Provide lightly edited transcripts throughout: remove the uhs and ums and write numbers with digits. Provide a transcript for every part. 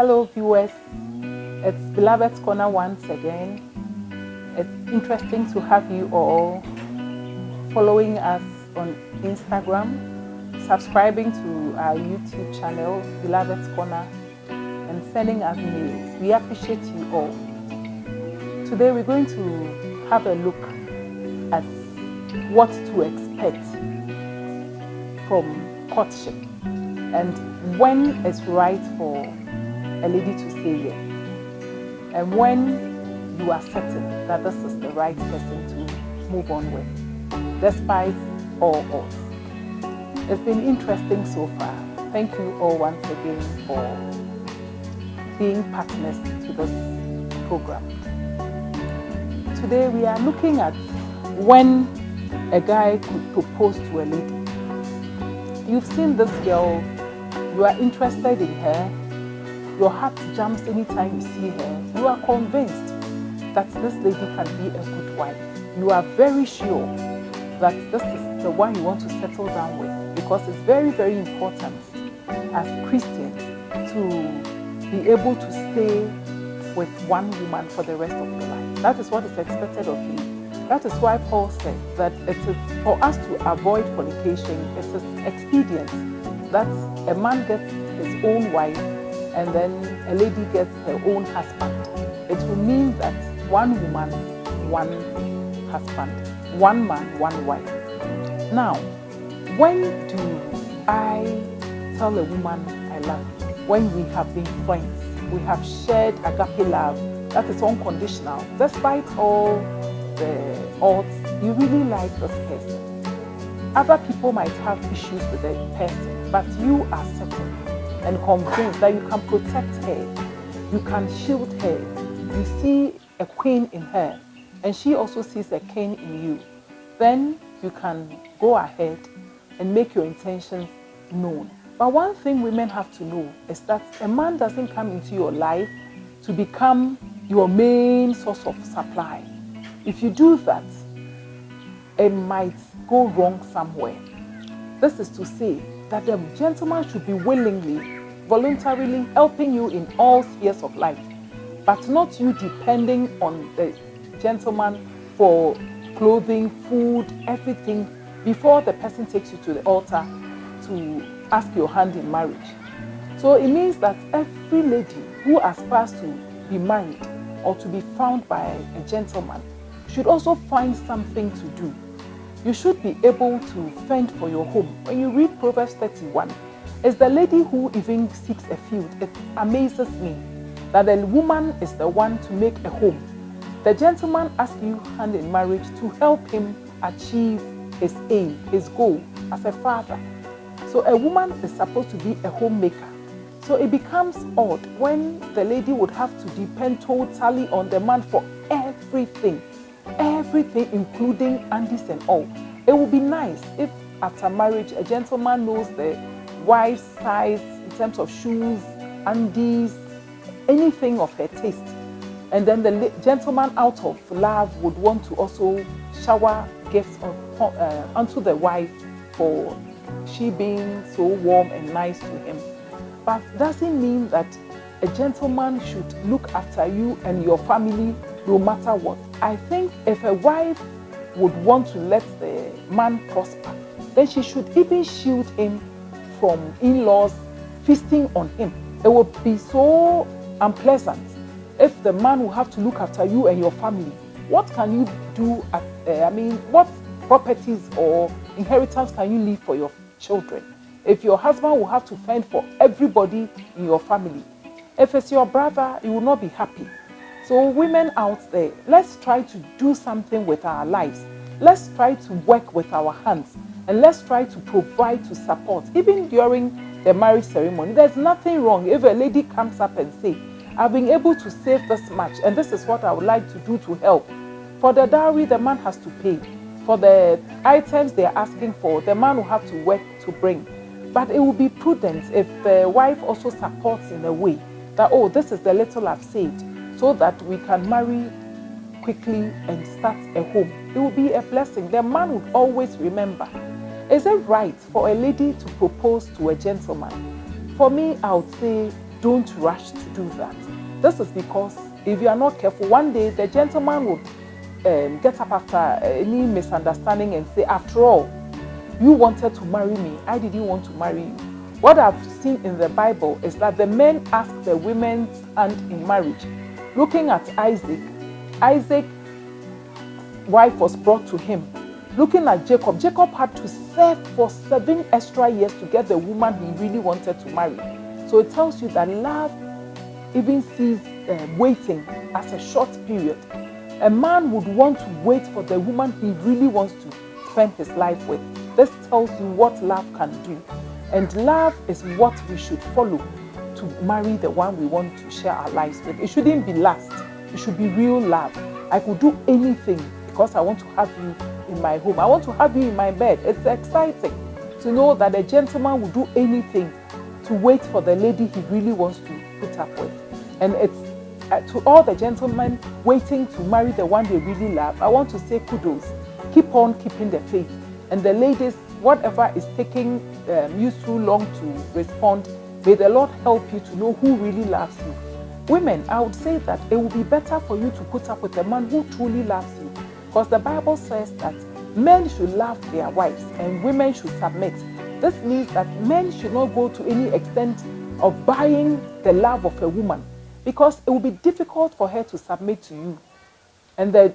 Hello viewers, it's Beloved's Corner once again. It's interesting to have you all following us on Instagram, subscribing to our YouTube channel, Beloved's Corner, and sending us mails. We appreciate you all. Today we're going to have a look at what to expect from courtship and when it's right for a lady to say yes, and when you are certain that this is the right person to move on with, despite all odds. It's been interesting so far. Thank you all once again for being partners to this program. Today we are looking at when a guy could propose to a lady. You've seen this girl, you are interested in her, your heart jumps anytime you see her. You are convinced that this lady can be a good wife. You are very sure that this is the one you want to settle down with, because it's very, very important as Christians to be able to stay with one woman for the rest of your life. That is what is expected of you. That is why Paul said that it is for us to avoid fornication. It is expedient that a man gets his own wife and then a lady gets her own husband. It will mean that one woman, one husband, one man, one wife. Now, when do I tell a woman I love you? When we have been friends, we have shared agape love that is unconditional. Despite all the odds, you really like this person. Other people might have issues with the person, but you are certain and convinced that you can protect her, you can shield her. You see a queen in her, and she also sees a king in you. Then you can go ahead and make your intentions known. But one thing women have to know is that a man doesn't come into your life to become your main source of supply. If you do that, it might go wrong somewhere. This is to say that the gentleman should be willingly, voluntarily helping you in all spheres of life, but not you depending on the gentleman for clothing, food, everything before the person takes you to the altar to ask your hand in marriage. So it means that every lady who aspires to be married or to be found by a gentleman should also find something to do. You should be able to fend for your home. When you read Proverbs 31, it's the lady who even seeks a field. It amazes me that the woman is the one to make a home. The gentleman asks you hand in marriage to help him achieve his aim, his goal as a father. So a woman is supposed to be a homemaker. So it becomes odd when the lady would have to depend totally on the man for everything, including undies and all. It would be nice if after marriage a gentleman knows the wife's size in terms of shoes, undies, anything of her taste. And then the gentleman out of love would want to also shower gifts onto the wife for she being so warm and nice to him. But doesn't mean that a gentleman should look after you and your family no matter what. I think if a wife would want to let the man prosper, then she should even shield him from in-laws feasting on him. It would be so unpleasant if the man will have to look after you and your family. What can you do? What properties or inheritance can you leave for your children if your husband will have to fend for everybody in your family? If it's your brother, you will not be happy. So women out there, let's try to do something with our lives. Let's try to work with our hands, and let's try to provide to support. Even during the marriage ceremony, there's nothing wrong if a lady comes up and says, I've been able to save this much, and this is what I would like to do to help. For the dowry, the man has to pay. For the items they're asking for, the man will have to work to bring. But it will be prudent if the wife also supports in a way that, oh, this is the little I've saved, so that we can marry quickly and start a home. It will be a blessing. The man would always remember. Is it right for a lady to propose to a gentleman? For me, I would say don't rush to do that. This is because if you are not careful, one day the gentleman would get up after any misunderstanding and say, after all, you wanted to marry me, I didn't want to marry you. What I've seen in the Bible is that the men asked the women's hand in marriage. Looking at Isaac's wife was brought to him. Looking at Jacob had to serve for 7 extra years to get the woman he really wanted to marry. So it tells you that love even sees waiting as a short period. A man would want to wait for the woman he really wants to spend his life with. This tells you what love can do. And love is what we should follow to marry the one we want to share our lives with. It shouldn't be lust. It should be real love. I could do anything because I want to have you in my home. I want to have you in my bed. It's exciting to know that a gentleman will do anything to wait for the lady he really wants to put up with. And it's to all the gentlemen waiting to marry the one they really love, I want to say kudos. Keep on keeping the faith. And the ladies, whatever is taking you too long to respond, may the Lord help you to know who really loves you. Women, I would say that it would be better for you to put up with a man who truly loves you, because the Bible says that men should love their wives and women should submit. This means that men should not go to any extent of buying the love of a woman, because it will be difficult for her to submit to you. And the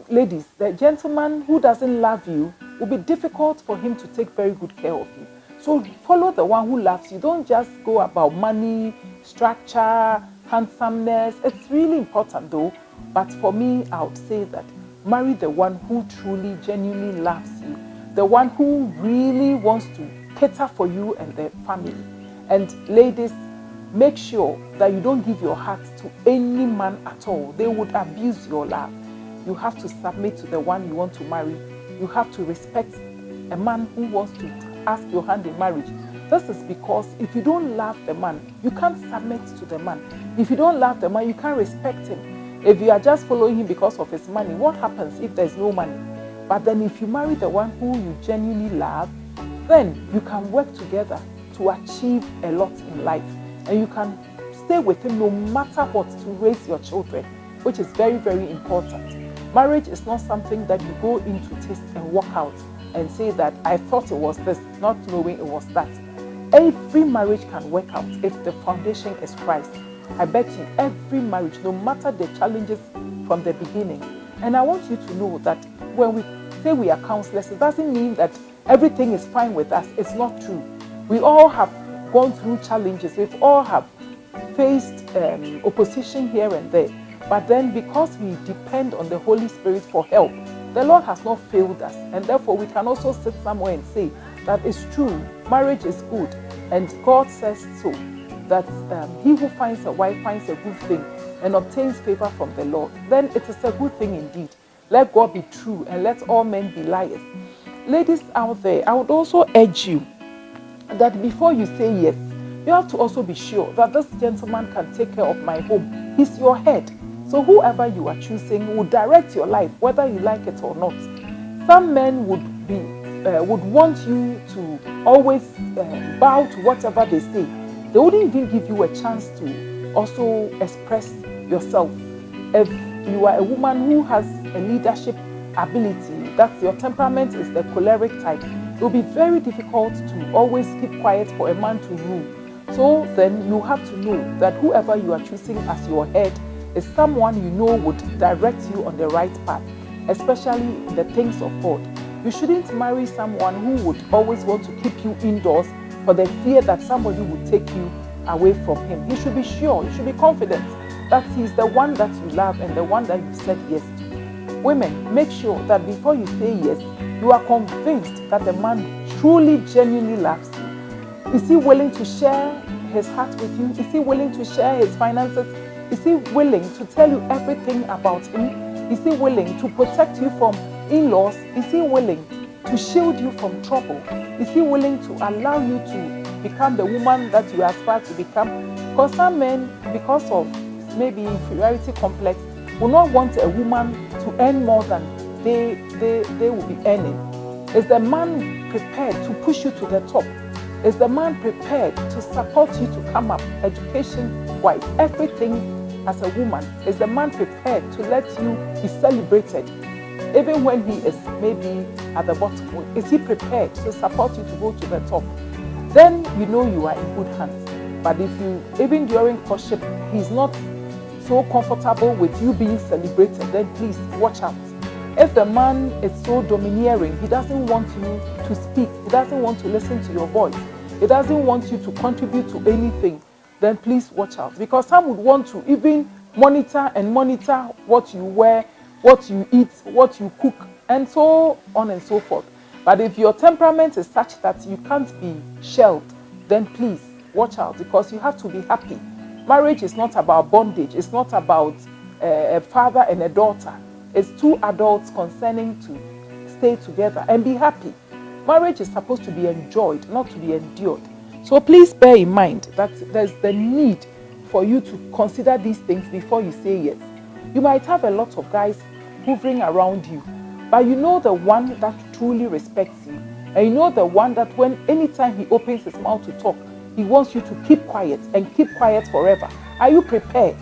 ladies, the gentleman who doesn't love you, will be difficult for him to take very good care of you. So follow the one who loves you. Don't just go about money, structure, handsomeness. It's really important though. But for me, I would say that marry the one who truly, genuinely loves you. The one who really wants to cater for you and the family. And ladies, make sure that you don't give your heart to any man at all. They would abuse your love. You have to submit to the one you want to marry. You have to respect a man who wants to ask your hand in marriage. This is because if you don't love the man, you can't submit to the man. If you don't love the man, you can't respect him. If you are just following him because of his money, what happens if there's no money? But then if you marry the one who you genuinely love, then you can work together to achieve a lot in life. And you can stay with him no matter what to raise your children, which is very, very important. Marriage is not something that you go into taste and walk out and say that I thought it was this, not knowing it was that. Every marriage can work out if the foundation is Christ. I bet you every marriage, no matter the challenges from the beginning. And I want you to know that when we say we are counselors, it doesn't mean that everything is fine with us. It's not true. We all have gone through challenges. We've all have faced opposition here and there. But then because we depend on the Holy Spirit for help, the Lord has not failed us. And therefore we can also sit somewhere and say that it's true, marriage is good. And God says so, that he who finds a wife finds a good thing and obtains favor from the Lord. Then it is a good thing indeed. Let God be true and let all men be liars. Ladies out there, I would also urge you that before you say yes, you have to also be sure that this gentleman can take care of my home. He's your head. So whoever you are choosing will direct your life, whether you like it or not. Some men would want you to always bow to whatever they say. They wouldn't even give you a chance to also express yourself. If you are a woman who has a leadership ability, that your temperament is the choleric type, it will be very difficult to always keep quiet for a man to rule. So then you have to know that whoever you are choosing as your head is someone you know would direct you on the right path, especially the things of God. You shouldn't marry someone who would always want to keep you indoors for the fear that somebody would take you away from him. You should be sure, you should be confident that he's the one that you love and the one that you said yes to. Women, make sure that before you say yes, you are convinced that the man truly, genuinely loves you. Is he willing to share his heart with you? Is he willing to share his finances? Is he willing to tell you everything about him? Is he willing to protect you from in-laws? Is he willing to shield you from trouble? Is he willing to allow you to become the woman that you aspire to become? Because some men, because of maybe inferiority complex, will not want a woman to earn more than they will be earning. Is the man prepared to push you to the top Is the man prepared to support you to come up education-wise? Everything as a woman. Is the man prepared to let you be celebrated? Even when he is maybe at the bottom, is he prepared to support you to go to the top? Then you know you are in good hands. But if you, even during courtship, he's not so comfortable with you being celebrated, then please watch out. If the man is so domineering, he doesn't want you to speak, he doesn't want to listen to your voice, he doesn't want you to contribute to anything, then please watch out. Because some would want to even monitor what you wear, what you eat, what you cook, and so on and so forth. But if your temperament is such that you can't be shelved, then please watch out, because you have to be happy. Marriage is not about bondage. It's not about a father and a daughter. It's two adults concerning to stay together and be happy. Marriage is supposed to be enjoyed, not to be endured. So please bear in mind that there's the need for you to consider these things before you say yes. You might have a lot of guys hovering around you, but you know the one that truly respects you, and you know the one that when anytime he opens his mouth to talk, he wants you to keep quiet and keep quiet forever. Are you prepared?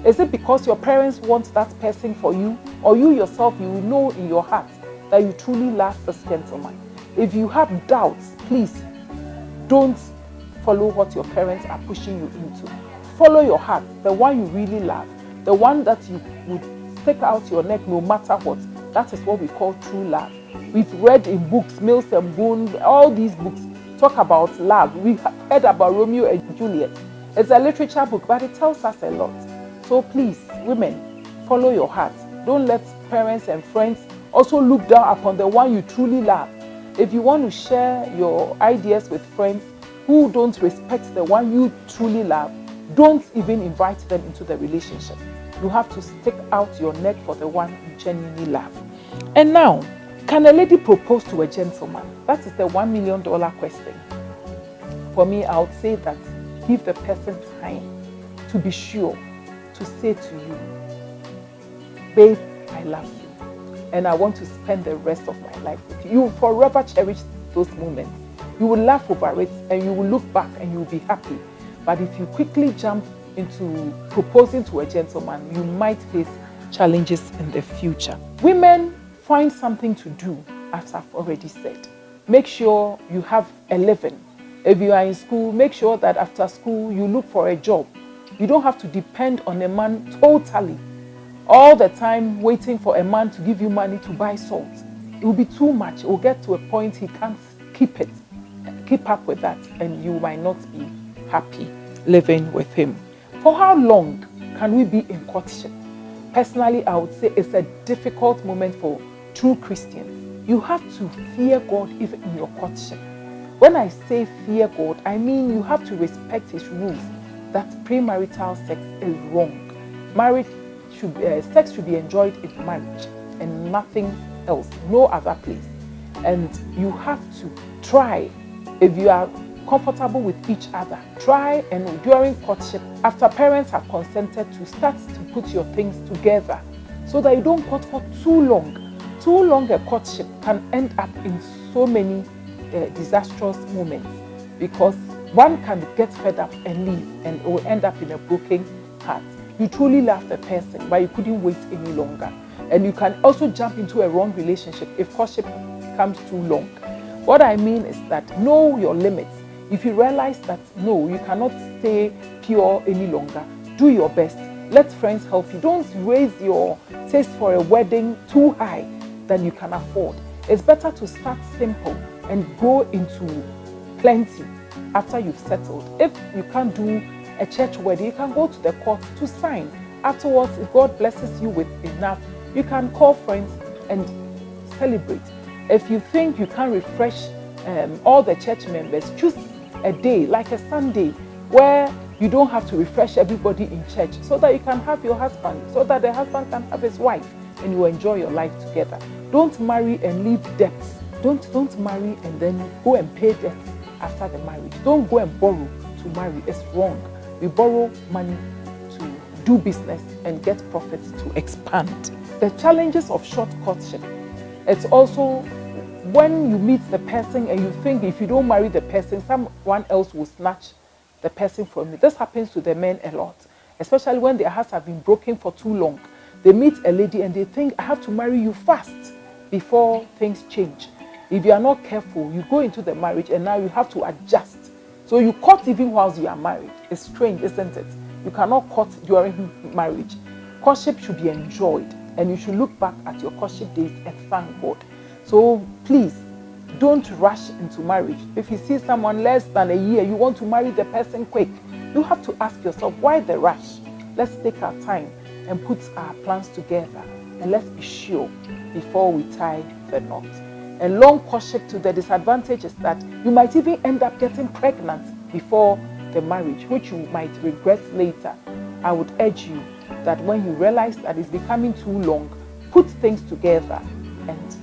Is it because your parents want that person for you, or you yourself, you know in your heart that you truly love this gentleman? If you have doubts, please don't follow what your parents are pushing you into. Follow your heart, the one you really love, the one that you would stick out your neck no matter what. That is what we call true love. We've read in books, Mills and Boone, all these books talk about love. We have heard about Romeo and Juliet. It's a literature book, but it tells us a lot. So please, women, follow your heart. Don't let parents and friends also look down upon the one you truly love. If you want to share your ideas with friends who don't respect the one you truly love, don't even invite them into the relationship. You have to stick out your neck for the one you genuinely love. And now, can a lady propose to a gentleman? That is the $1 million question. For me, I would say that give the person time to be sure to say to you, babe, I love you, and I want to spend the rest of my life with you. You will forever cherish those moments. You will laugh over it, and you will look back and you will be happy. But if you quickly jump into proposing to a gentleman, you might face challenges in the future. Women, find something to do, as I've already said. Make sure you have a living. If you are in school, make sure that after school you look for a job. You don't have to depend on a man totally, all the time waiting for a man to give you money to buy salt. It will be too much. It will get to a point he can't keep up with that, and you might not be happy living with him. For how long can we be in courtship? Personally, I would say it's a difficult moment for true Christians. You have to fear God even in your courtship. When I say fear God, I mean you have to respect his rules, that premarital sex is wrong. Sex should be enjoyed in marriage and nothing else, no other place. And you have to try, if you are comfortable with each other, try and during courtship, after parents have consented, to start to put your things together so that you don't court for too long. Too long a courtship can end up in so many disastrous moments, because one can get fed up and leave, and it will end up in a broken heart. You truly love the person, but you couldn't wait any longer. And you can also jump into a wrong relationship if courtship becomes too long. What I mean is that know your limits. If you realize that no, you cannot stay pure any longer, do your best. Let friends help you. Don't raise your taste for a wedding too high than you can afford. It's better to start simple and go into plenty after you've settled. If you can't do a church wedding, you can go to the court to sign. Afterwards, if God blesses you with enough, you can call friends and celebrate. If you think you can't refresh all the church members, choose a day like a Sunday where you don't have to refresh everybody in church, so that you can have your husband, so that the husband can have his wife, and you enjoy your life together. Don't marry and leave debts. Don't marry and then go and pay debts after the marriage. Don't go and borrow to marry. It's wrong. We borrow money to do business and get profits to expand. The challenges of short courtship, it's also when you meet the person and you think if you don't marry the person, someone else will snatch the person from you. This happens to the men a lot, especially when their hearts have been broken for too long. They meet a lady and they think, I have to marry you fast before things change. If you are not careful, you go into the marriage and now you have to adjust. So you court even whilst you are married. It's strange, isn't it? You cannot court during marriage. Courtship should be enjoyed, and you should look back at your courtship days and thank God. So please, don't rush into marriage. If you see someone less than a year, you want to marry the person quick, you have to ask yourself, why the rush? Let's take our time and put our plans together, and let's be sure before we tie the knot. A long courtship, to the disadvantage is that you might even end up getting pregnant before the marriage, which you might regret later. I would urge you that when you realize that it's becoming too long, put things together and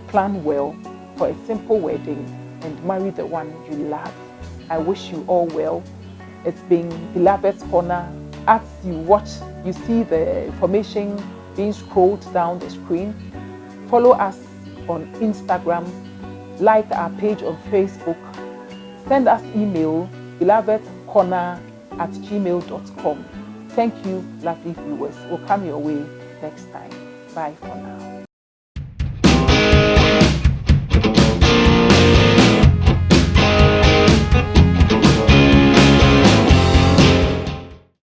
plan well for a simple wedding and marry the one you love. I wish you all well. It's been Beloved's Corner. As you watch, you see the information being scrolled down the screen. Follow us on Instagram, like our page on Facebook, send us email belovedcorner@gmail.com. Thank you, lovely viewers. We'll come your way next time. Bye for now.